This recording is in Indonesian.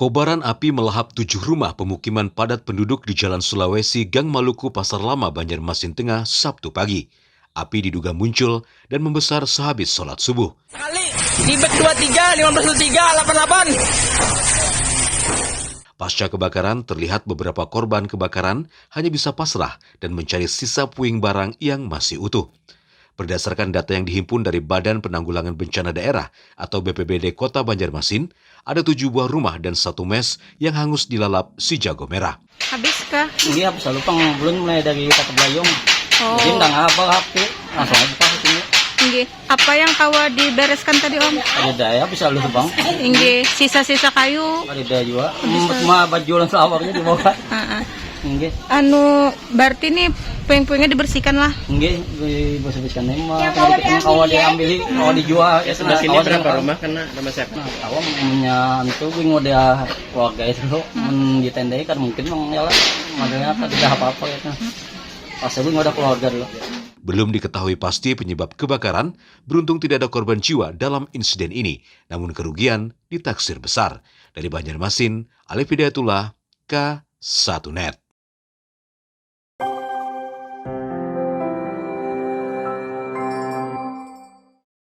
Kobaran api melahap 7 rumah pemukiman padat penduduk di Jalan Sulawesi, Gang Maluku, Pasar Lama, Banjarmasin Tengah, Sabtu pagi. Api diduga muncul dan membesar sehabis sholat subuh. Kali di bek 23, 15 3, 88. Pasca kebakaran, terlihat beberapa korban kebakaran hanya bisa pasrah dan mencari sisa puing barang yang masih utuh. Berdasarkan data yang dihimpun dari Badan Penanggulangan Bencana Daerah atau BPBD Kota Banjarmasin, ada 7 buah rumah dan 1 mes yang hangus dilalap si jago merah. Habis kah? Ini apa selalu belum mulai dari kata Belayong. Oh. Jadi nggak ngapa HP, langsung aja pas ini. Inggih. Apa yang kawa dibereskan tadi Om? Ada daya bisa lu bang. Inggih. Sisa-sisa kayu. Ada daya juga. Cuma baju lan selawarnya di bawah. Enggak. Berarti nih puing-puingnya dibersihkan lah. Enggak, bersihkan emang. Kalau diambil, kalau dijual. Ya sebelah sini berapa rumah kena nama siapa? Awam punya itu udah keluarga itu di tenda kan mungkin ya lah. Makanya tidak apa-apa ya. Pas itu udah keluarga dulu. Belum diketahui pasti penyebab kebakaran, beruntung tidak ada korban jiwa dalam insiden ini, namun kerugian ditaksir besar. Dari Banjarmasin, Alif Hidayatullah, K1net.